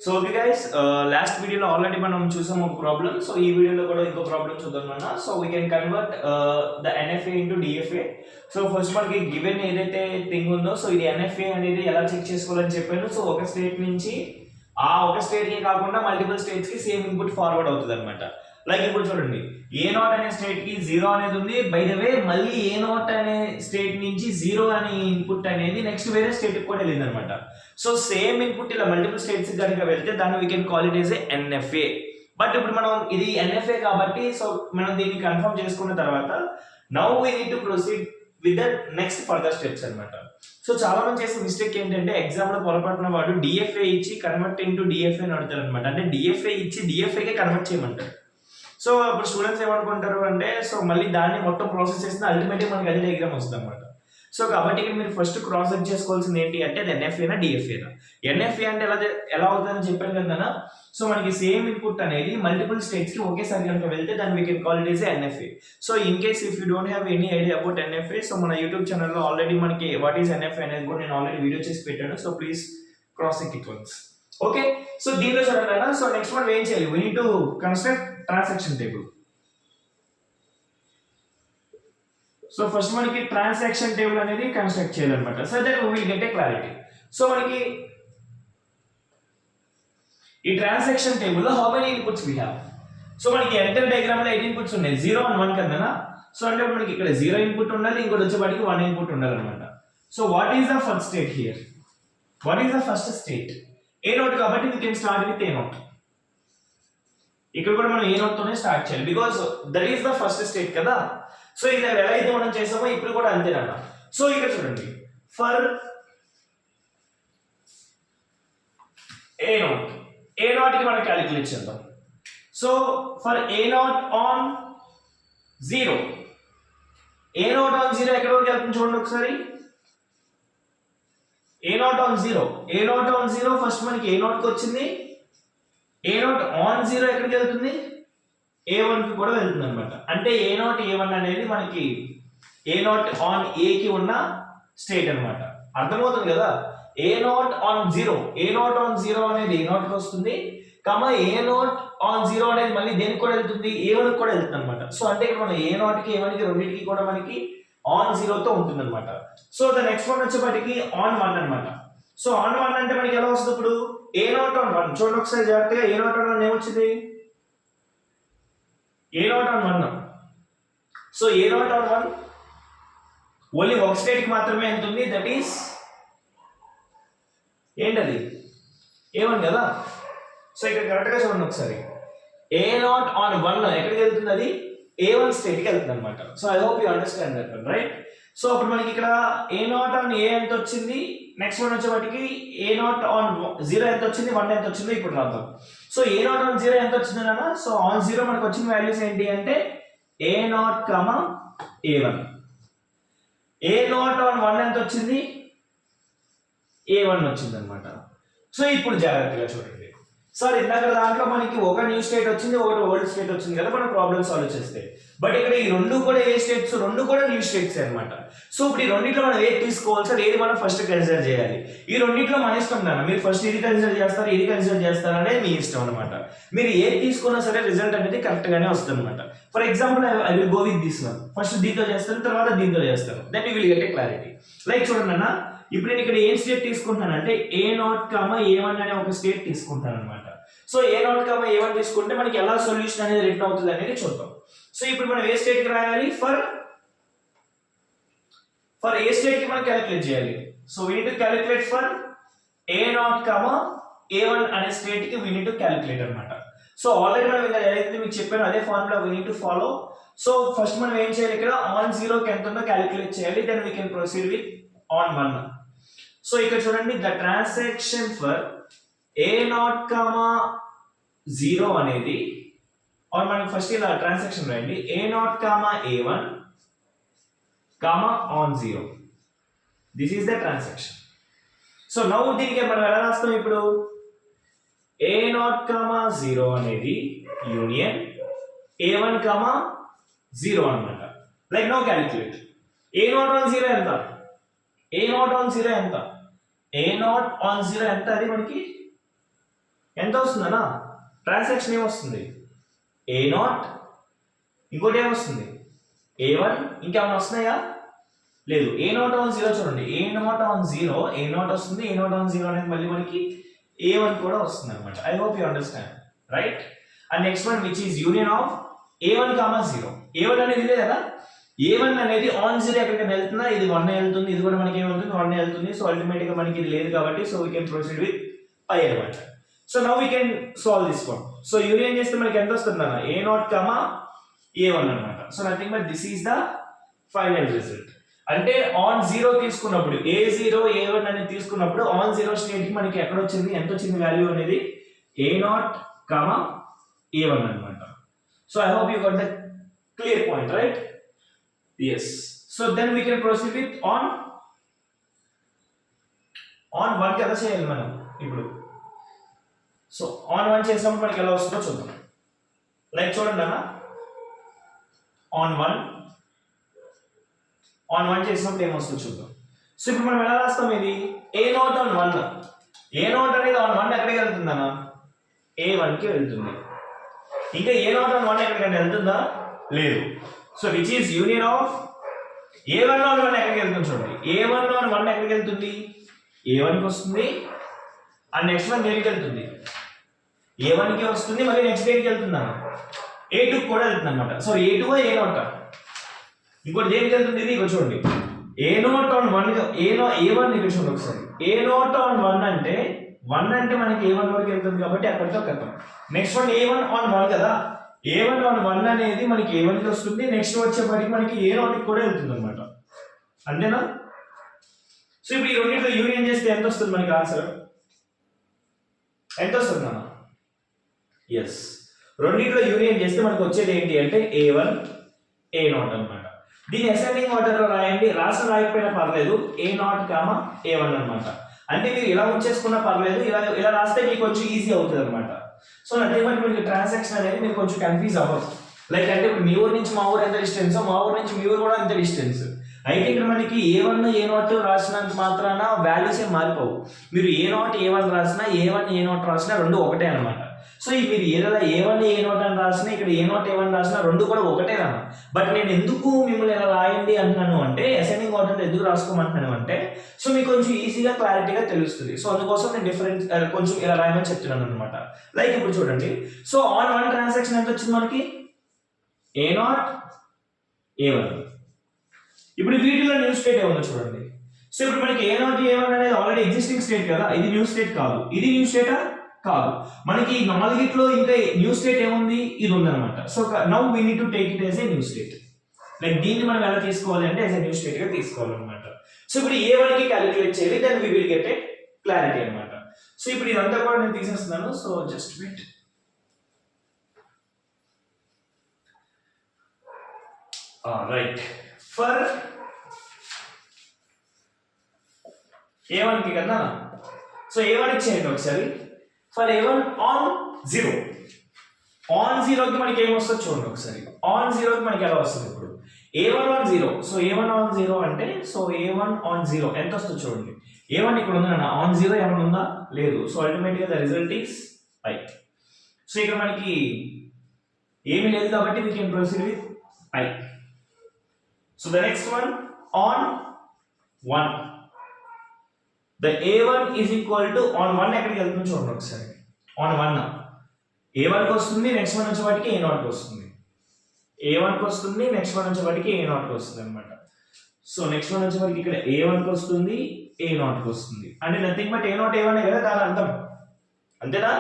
So okay guys, last వీడియోలో already మనం చూసాము ఒక ప్రాబ్లమ్. సో ఈ వీడియోలో కూడా ఇంకో ప్రాబ్లమ్ చూద్దాం అన్న. So we can convert the NFA into DFA. So first మనకి గివెన్ ఏదైతే థింగ్ ఉందో, సో ఇది ఎన్ఎఫ్ఏ అనేది ఎలా చెక్ చేసుకోవాలని చెప్పాను. సో ఒక స్టేట్ నుంచి ఆ ఒక స్టేట్ కి కాకుండా మల్టిపుల్ స్టేట్స్ కి సేమ్ ఇన్పుట్ ఫార్వర్డ్ అవుతుంది అనమాట. లైక్ ఇప్పుడు చూడండి, ఏ నాట్ అనే స్టేట్ కి 0 అనేది ఉంది. బై ద వే మళ్ళీ ఏ నాట్ అనే స్టేట్ నుంచి 0 అనే ఇన్పుట్ అనేది నెక్స్ట్ వేరే స్టేట్ కి కూడా వెళ్ళింది అనమాట. సో సేమ్ ఇన్పుట్ ఇలా మల్టిపుల్ స్టేట్స్ కనుక వెళ్తే దాన్ని we can call it is NFA. But ఇప్పుడు మనం ఇది ఎన్ఎఫ్ఏ కాబట్టి సో మనం దీన్ని కన్ఫర్మ్ చేసుకున్న తర్వాత now we need to proceed with the next further steps అనమాట. సో చాలా మంది చేసే మిస్టేక్ ఏంటంటే ఎగ్జామ్ లో పొరపాటున వాడు డిఎఫ్ఏ ఇచ్చి కన్వర్ట్ ఇంటూ డిఎఫ్ఏ అని అడుగుతారు అనమాట. అంటే డిఎఫ్ఏ ఇచ్చి డిఎఫ్ఏకే కన్వర్ట్ చేయమంటారు. సో అప్పుడు స్టూడెంట్స్ ఏమనుకుంటారు అంటే సో మళ్ళీ దాన్ని మొత్తం ప్రాసెస్ చేసిన అల్టిమేట్గా మనకి అదే డయాగ్రామ్ వస్తుంది అనమాట. సో కాబట్టి ఇక్కడ మీరు ఫస్ట్ క్రాస్ చెక్ చేసుకోవాల్సింది ఏంటి అంటే అది ఎన్ఎఫ్ఏనా డిఎఫ్ఏనా. ఎన్ఎఫ్ఏ అంటే ఎలా అవుతుందని చెప్పాను కదా. సో మనకి సేమ్ ఇన్పుట్ అనేది మల్టిపుల్ స్టేట్స్ కి ఒకేసారి కనుక వెళ్తే దాన్ని we can call it is NFA. So in case if you don't have any idea about NFA, so మన యూట్యూబ్ ఛానల్లో ఆల్రెడీ మనకి వాట్ ఈస్ ఎన్ఎఫ్ఏ అనేది కూడా నేను ఆల్రెడీ వీడియో చేసి పెట్టాను. So please cross check it once. Okay, so దీంట్లో చూడండి. సో నెక్స్ట్ మనం ఏం చేయాలి, we need to construct transaction table. So first మనకి ట్రాన్సాక్షన్ టేబుల్ అనేది కన్స్ట్రక్ట్ చేయాలన్నమాట. So that will get a clarity. So మనకి ఈ ట్రాన్సాక్షన్ టేబుల్ లో how many inputs we have. So మనకి ఎంటర్ డయాగ్రామ్ లో 8 ఇన్పుట్స్ ఉన్నాయి, 0 and 1 కదా. సో అంటే మనకి ఇక్కడ 0 ఇన్పుట్ ఉండాలి, ఇంకోటి వచ్చేపాటికి 1 ఇన్పుట్ ఉండాలన్నమాట. So what is the first state here? What is the first state? A naught కాబట్టి we can start with A naught. ఇక్కడ కూడా మనం ఏ నోట్ తోనే స్టార్ట్ చేయాలి because that is the first state కదా. సో ఇది ఎలా అయితే మనం చేసామో ఇప్పుడు కూడా అంతేనన్న. సో ఇక్కడ చూడండి, for A naught, A naught కి మనం క్యాలిక్యులేట్ చేద్దాం. So for A naught on 0, A naught on 0 ఎక్కడ వరకు వెళ్తుంది చూడండి ఒకసారి. A naught on 0, A naught on 0 first మనకి ఏ నాట్ కి వచ్చింది. ఏ నాట్ ఆన్ 0 ఎక్కడికి వెళ్తుంది, A1 కి కూడా వెళ్తుంది అనమాట. అంటే ఏ నాట్ A1 అనేది మనకి ఏ నాట్ ఆన్ ఏ కి ఉన్న స్టేట్ అనమాట. అర్థమవుతుంది కదా. A naught on 0, A naught on 0 అనేది ఏ నాట్ కి వస్తుంది, ఏ నాట్ ఆన్ 0 అనేది మళ్ళీ దేనికి కూడా వెళ్తుంది, A1 కి కూడా వెళ్తుంది అనమాట. సో అంటే ఇక్కడ మనం ఏ నాట్ కి A1 కి రెండింటికి కూడా మనకి ఆన్ 0 తో ఉంటుంది అనమాట. సో ద నెక్స్ట్ వన్ వచ్చేప్పటికి ఆన్ 1 అనమాట. సో ఆన్ 1 అంటే మనకి ఎలా వస్తుంది ఇప్పుడు, ఏ నాట్ ఆన్ 1 చూడండి ఒకసారి జాగ్రత్తగా. ఏ నాట్ ఆన్ 1 ఏమొచ్చింది, A naught on 1. So A naught on 1 only ఒక స్టేట్ కి మాత్రమే ఎంత ఉంది, దట్ ఈస్ ఏంటది A1 కదా. సో ఇక్కడ కరెక్ట్ గా చూడండి ఒకసారి. ఏ నాట్ ఆన్ 1 ఎక్కడికి వెళ్తుంది, అది A1 స్టేట్ కి వెళ్తుంది అనమాట. So I hope you understand that one, right. So అప్పుడు మనకి ఇక్కడ ఏ నాట్ ఆన్ ఏ ఎంత వచ్చింది, నెక్స్ట్ వన్ వచ్చేవాటికి ఏ నాట్ ఆన్ 0 ఎంత వచ్చింది, 1 ఎంత వచ్చిందో ఇప్పుడు రాద్దాం. సో ఏ నాట్ ఆన్ 0 ఎంత వచ్చింది అన్న. సో ఆన్ 0 మనకు వచ్చిన వాల్యూస్ ఏంటి అంటే A naught comma A1. A naught on 1 ఎంత వచ్చింది, A1 వచ్చింది అనమాట. సో ఇప్పుడు జాగ్రత్తగా చూడండి సార్, ఇందాక దాంట్లో మనకి ఒక న్యూ స్టేట్ వచ్చింది, ఒకటి ఓల్డ్ స్టేట్ వచ్చింది కదా మనం ప్రాబ్లమ్ సాల్వ్ చేస్తే. బట్ ఇక్కడ ఈ రెండు కూడా ఏ స్టేట్స్, రెండు కూడా న్యూ స్టేట్స్ అనమాట. సో ఇప్పుడు ఈ రెండిట్లో మనం ఏది తీసుకోవాలి సార్, ఏది మనం ఫస్ట్ కన్సిడర్ చేయాలి. ఈ రెండిట్లో మన ఇష్టం నాన్న, మీరు ఫస్ట్ ఇది కన్సిడర్ చేస్తారు, ఇది కన్సిడర్ చేస్తారు అనేది మీ ఇష్టం అనమాట. మీరు ఏది తీసుకున్నా సరే రిజల్ట్ అనేది కరెక్ట్ గానే వస్తుంది అనమాట. For example I will go with this one. First దీంతో చేస్తాను, తర్వాత దీంతో చేస్తాను, then you will get a clarity. Like చూడండి అన్న, ఇప్పుడు నేను ఇక్కడ ఏం స్టేట్ తీసుకుంటాను అంటే ఏ నాట్ కామా A1 అనే ఒక స్టేట్ తీసుకుంటాను అనమాట. So A naught comma A1 తీసుకుంటే మనకి ఎలా సొల్యూషన్ అనేది రిటర్న్ అవుతుంది అనేది చూద్దాం. సో ఇప్పుడు మనం ఏ స్టేట్ కి రాయాలి, ఫర్ ఏ స్టేట్ కి మనం క్యాలిక్యులేట్ చేయాలి. So we need to calculate for A naught comma A1 అనే స్టేట్ కి వీ నీడ్ టు క్యాలిక్యులేట్ అనమాట. సో ఆల్రెడీ మనం ఇంకా ఏదైతే మీకు చెప్పానో అదే formula we need to follow. So first మనం ఏం చేయాలి, ఇక్కడ ఆన్ 0 కి ఎంత ఉందో క్యాలిక్యులేట్ చేయాలి, then we can proceed with on 1. So ఇక్కడ చూడండి, the transaction for A naught comma 0 అనేది, और మనం ఫస్ట్ ఇలా ట్రాన్సాక్షన్ రాయండి, A naught comma A1 comma on 0. This is the transaction. So now దీనికి మనం ఎలా రాస్తాం ఇప్పుడు, ఏ నాట్ కామా 0 అనేది యూనియన్ A1 కామా 0 అన్నమాట. Like now calculate A naught on 0 ఎంత, ఏ నాట్ ఆన్ 0 ఎంత, ఏ నాట్ ఆన్ 0 ఎంత, అది మనకి ఎంత వస్తుందన్నా? ట్రాన్సాక్షన్ ఏమొస్తుంది? A0, ఇంకోటి ఏమొస్తుంది? A1, ఇంకేమైనా వస్తున్నాయా? లేదు. A0 on 0 చూడండి, A0 on 0, A0 వస్తుంది, A0 on 0 అనేది మళ్ళీ మనకి A1 కూడా వస్తుంది అనమాట. I hope you understand, right? And next one which is union of A1, 0. A1 అనేది ఇదే కదా, A1 అనేది ఆన్ 0 ఎక్కడికైనా వెళ్తుందా? ఇది 1 వెళ్తుంది, ఇది కూడా మనకి ఏమవుతుంది? 1 వెళ్తుంది. సో అల్టిమేట్ గా మనకి ఇది లేదు కాబట్టి so we can proceed with phi అనమాట. So now we can solve this one. So union చేస్తే మనకి ఎంత వస్తుంది అన్న? A0, A1 అనమాట. So nothing but this is the final result. అంటే ఆన్ 0 తీసుకున్నప్పుడు A0, A1 అనేది తీసుకున్నప్పుడు ఆన్ 0 స్టేట్ కి మనకి ఎక్కడ వచ్చింది, ఎంత వచ్చింది వాల్యూ అనేది? A0, A1 అనమాట. So I hope you got the clear point, right? Yes. So then we can proceed with on 1 కదా చేయాలి మనం ఇప్పుడు. సో on 1 చేసినప్పుడు మనకి ఎలా వస్తుందో చూద్దాం. లైక్ చూడండి అన్న, on 1 చేసినప్పుడు ఏమొస్తుందో చూద్దాం. సో ఇప్పుడు మనం ఎలా రాస్తాం ఇది? A0 on 1. A0 అనేది on 1 ఎక్కడికి వెళ్తుంది అన్న? A1 కి వెళ్తుంది. ఇంకా A0 on 1 ఎక్కడికైనా వెళ్తుందా? లేదు. So which is union of A1 on 1 ఎక్కడికి వెళ్తుంది చూడండి. A1 on 1 ఎక్కడికి వెళ్తుంది? A1 కి వస్తుంది. అండ్ నెక్స్ట్ వన్ దేనికి వెళ్తుంది? A1 కి వస్తుంది. మళ్ళీ నెక్స్ట్ దేనికి వెళ్తుందా? A2 కూడా వెళ్తుంది అనమాట. So A2 A0. ఇంకోటి దేనికి వెళ్తుంది? ఇది ఇక్కడ చూడండి, A0 on 1, A1 ఇక్కడ చూడండి ఒకసారి. A0 on 1 అంటే 1 అంటే మనకి A1 వరకు వెళ్తుంది కాబట్టి అక్కడితో కథం. నెక్స్ట్ వన్ A1 on 1 కదా, A1 on 1 అనేది మనకి A1 కి వస్తుంది. నెక్స్ట్ వచ్చేప్పటికి మనకి A0 కి కూడా వెళ్తుంది అనమాట. అంతేనా? సో ఇప్పుడు ఈ రెండింటిలో యూనియన్ చేస్తే ఎంత వస్తుంది మనకి ఆన్సర్? ఎంత వస్తుంది అన్న? ఎస్, రెండింటిలో యూనియన్ చేస్తే మనకు వచ్చేది ఏంటి అంటే A1, A0 అనమాట. దీని అసెండింగ్ ఆర్డర్ లో రాయండి, రాయకపోయినా పర్లేదు. A0, A1 అనమాట. అంటే మీరు ఇలా ఉంచేసుకున్నా పర్లేదు, ఇలా రాస్తే మీకు కొంచెం ఈజీ అవుతుంది అనమాట. సో నథింగ్ బట్ మీకు ట్రాన్సాక్షన్ అనేది మీరు కొంచెం కన్ఫ్యూజ్ అవ్వదు. లైక్ అంటే ఇప్పుడు మీ ఊరు నుంచి మా ఊరు ఎంత డిస్టెన్స్, మా ఊరు నుంచి మీ ఊరు కూడా ఎంత డిస్టెన్స్. అయితే ఇక్కడ మనకి A1, A0 రాసినంత మాత్రాన వాల్యూస్ ఏం మారిపోవు. మీరు A0, A1 రాసినా, A1, A0 రాసినా రెండు ఒకటే అనమాట. సో మీరు ఏదైనా A1, A0 అని రాసినా, ఇక్కడ A0, A1 రాసినా రెండు కూడా ఒకటేనా. బట్ నేను ఎందుకు మిమ్మల్ని ఇలా రాయండి అంటున్నాను అంటే, అసెండింగ్ ఆర్డర్ ఎందుకు రాసుకోమంటున్నాను అంటే, సో మీకు కొంచెం ఈజీగా క్లారిటీగా తెలుస్తుంది. సో అందుకోసం నేను డిఫరెన్స్ కొంచెం ఇలా రాయమని చెప్తున్నాను అనమాట. లైక్ ఇప్పుడు చూడండి, సో ఆన్ 1 ట్రాన్సాక్షన్ ఎంత వచ్చింది మనకి? A0, A1. ఇప్పుడు వీటిలో న్యూ స్టేట్ ఏమన్నా చూడండి. సో ఇప్పుడు మనకి A0, A1 అనేది ఆల్రెడీ ఎగ్జిస్టింగ్ స్టేట్ కదా, ఇది న్యూ స్టేట్ కాదు. ఇది న్యూ స్టేటా? కాదు. మనకి నాలుగిట్లో ఇంకా న్యూ స్టేట్ ఏముంది? ఇది ఉందన్నమాట. So now we need to take it as a new state. Like దీన్ని మనం ఎలా తీసుకోవాలి అంటే యాజ్ ఏ న్యూ స్టేట్ గా తీసుకోవాలన్నమాట. సో ఇప్పుడు A1 కి క్యాలిక్యులేట్ చేయాలి, then we will get a clarity అన్నమాట. సో ఇప్పుడు ఇదంతా కూడా నేను తీసేస్తున్నాను. So just wait. Right, for A1 కి కదా, సో A1 ఇచ్చేయండి ఒకసారి. ఫర్ A1 on 0, ఆన్ 0 కి మనకి ఏం వస్తుంది చూడండి ఒకసారి. ఆన్ 0 కి మనకి ఎలా వస్తుంది ఇప్పుడు? A1 on 0. So A1 on 0 అంటే, సో A1 on 0 ఎంత వస్తుంది చూడండి. A1 ఇక్కడ ఉందా? ఆన్ 0 ఏమైనా ఉందా? లేదు. సో అల్టిమేట్ గా the result is I. So ఇక్కడ మనకి ఏమీ లేదు కాబట్టి we can proceed with I. So the next one on 1. The A1 is equal to on 1 ఎక్కడికి వెళ్తుంది చూడండి ఒకసారి. on 1 A1 కి వస్తుంది, నెక్స్ట్ వన్ వచ్చేవాటికి A0 కి వస్తుంది. A1 కి వస్తుంది, నెక్స్ట్ వన్ వచ్చేవాటికి A0 కి వస్తుంది అనమాట. సో నెక్స్ట్ వన్ వచ్చేవాటికి ఇక్కడ A1 కి వస్తుంది, A0 కి వస్తుంది. అంటే నథింగ్ బట్ A0, A1 కదా దాని అర్థం, అంతేనా?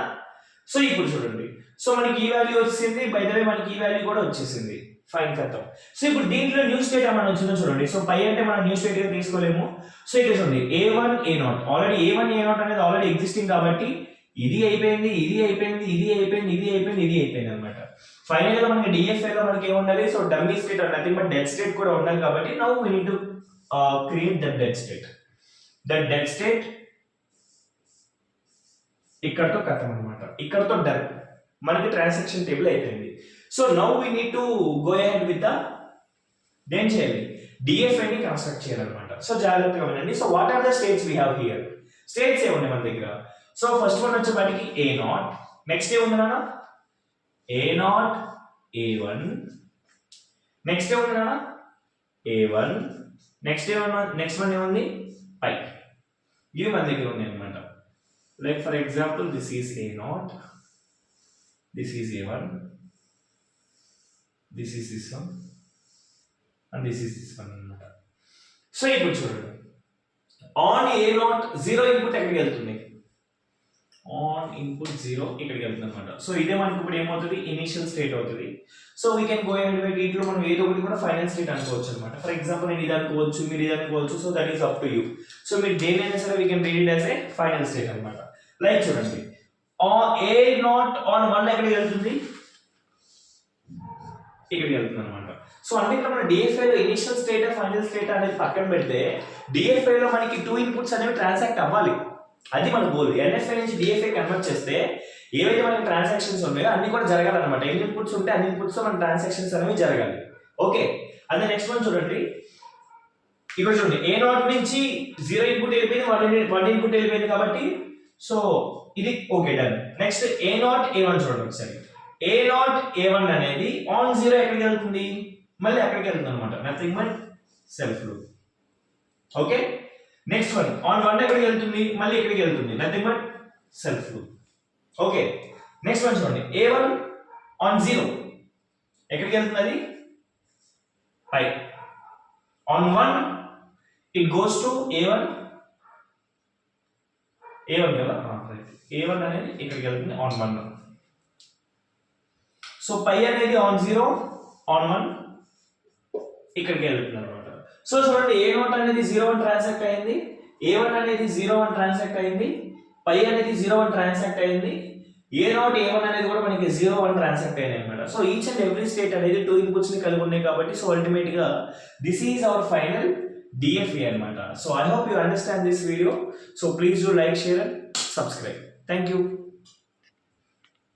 సో ఇప్పుడు చూడండి, సో మనకి ఈ వాల్యూ వచ్చింది, బై ద వే మనకి ఈ వాల్యూ కూడా వచ్చేసింది. ఫైన్ కథం. సో ఇప్పుడు దీంట్లో న్యూ స్టేట్ ఏమైనా వచ్చిందో చూడండి. సో పై అంటే మనం న్యూ స్టేట్ గా తీసుకోలేము. సో ఇక్కడ చూడండి A1, A0 already A1, A0 అనేది ఆల్రెడీ ఎగ్జిస్టింగ్ కాబట్టి ఇది అయిపోయింది, ఇది అయిపోయింది, ఇది అయిపోయింది, ఇది అయిపోయింది, ఇది అయిపోయింది అనమాట. ఫైనల్ గా మనకి DFA లో మనకి ఏముండాలి? So dummy state or nothing but dead state కూడా ఉండాలి కాబట్టి now we need to create that dead state. That dead state ఇక్కడతో కథం అనమాట, ఇక్కడతో డన్. మనకి ట్రాన్సాక్షన్ టేబుల్ అయిపోయింది. So now we need to go ahead with the ఏం చేయాలి? DFA ని కన్స్ట్రక్ట్ చేయాలన్నమాట. సో జాగ్రత్తగా వినండి. So what are the states we have here? States ఏమున్నాయి మన దగ్గర? సో ఫస్ట్ వన్ వచ్చేపాటికి ఏ నాట్, నెక్స్ట్ ఏముంది నాన్న ఏ నాట్ A1, నెక్స్ట్ ఏముంది నాన్న A1, నెక్స్ట్ వన్ ఏముంది పై. ఇవి మన దగ్గర ఉన్నాయి అనమాట. Like for example this is A0, this is A1, this is this one and this is this one అనమాట. సో ఇప్పుడు చూడండి ఆన్ A0 జీరో ఇన్పుట్ ఎక్కడికి వెళ్తుంది, ఆన్ ఇన్పుట్ జీరో ఇక్కడికి వెళ్తుంది అనమాట. సో ఇదే మనకి ఇప్పుడు ఏమవుతుంది ఇనిషియల్ స్టేట్ అవుతుంది. So we can go and wait, ఇట్లో మనం ఏదో ఒకటి కూడా ఫైనల్ స్టేట్ అనుకోవచ్చు అనమాట. ఫర్ ఎగ్జాంపుల్ నేను ఇది అనుకోవచ్చు, మీరు ఇది అనుకోవచ్చు. So that is up to you. So మీరు దేనైనా సరే we can read it as a final state అనమాట. లైక్ చూడండి A0 ఆన్ 1 ఎక్కడికి వెళ్తుంది, ఇక్కడికి వెళ్తుంది అనమాట. సో అంటే ఇక్కడ మన DFA లో ఇనిషియల్ స్టేట్ ఫైనల్ స్టేట్ అనేది పక్కన పెడితే DFA లో మనకి 2 ఇన్పుట్స్ అనేవి ట్రాన్సాక్ట్ అవ్వాలి. అది మన గోల్. NFA నుంచి DFA కన్వర్ట్ చేస్తే ఏవైతే మనకి ట్రాన్సాక్షన్స్ ఉన్నాయో అన్ని కూడా జరగాలన్నమాట. ఎన్ని ఇన్పుట్స్ ఉంటే అన్ని ఇన్పుట్స్ మన ట్రాన్సాక్షన్స్ అనేవి జరగాలి. ఓకే, అదే నెక్స్ట్ వన్ చూడండి. ఇక్కడ చూడండి A0 నుంచి 0 ఇన్పుట్ వెళ్ళిపోయింది, 1 ఇన్పుట్ వెళ్ళిపోయింది కాబట్టి సో ఇది okay done. Next A0 A1 చూడండి ఒకసారి. A0 A1 అనేది ఆన్ 0 ఎక్కడికి వెళ్తుంది, మళ్ళీ ఎక్కడికి వెళ్తుంది అనమాట, nothing but self loop. Okay, next one on 1 ఎక్కడికి వెళ్తుంది, మళ్ళీ ఎక్కడికి వెళ్తుంది, nothing but self loop. Okay, next one చూడండి A1 ఆన్ 0 ఎక్కడికి వెళ్తుంది, అది phi. On 1 it goes to A1 కదా, A1 అనేది ఇక్కడికి వెళ్తుంది ఆన్ 1. సో పై అనేది ఆన్ 0 ఆన్ 1 ఇక్కడికి వెళ్తుంది అనమాట. సో చూడండి A0 అనేది 0 ట్రాన్సాక్ట్ అయింది, A1 అనేది 0 ట్రాన్సాక్ట్ అయింది, పై అనేది 0 ట్రాన్సాక్ట్ అయింది, A0 A1 అనేది కూడా మనకి 0 ట్రాన్సాక్ట్ అయింది అనమాట. So each and every state అనేది 2 ఇన్పుట్స్ ని కలిగి ఉన్నాయి కాబట్టి సో అల్టిమేట్ గా this is our final DFA అనమాట. So I hope you understand this video. So please do like, share and subscribe. Thank you.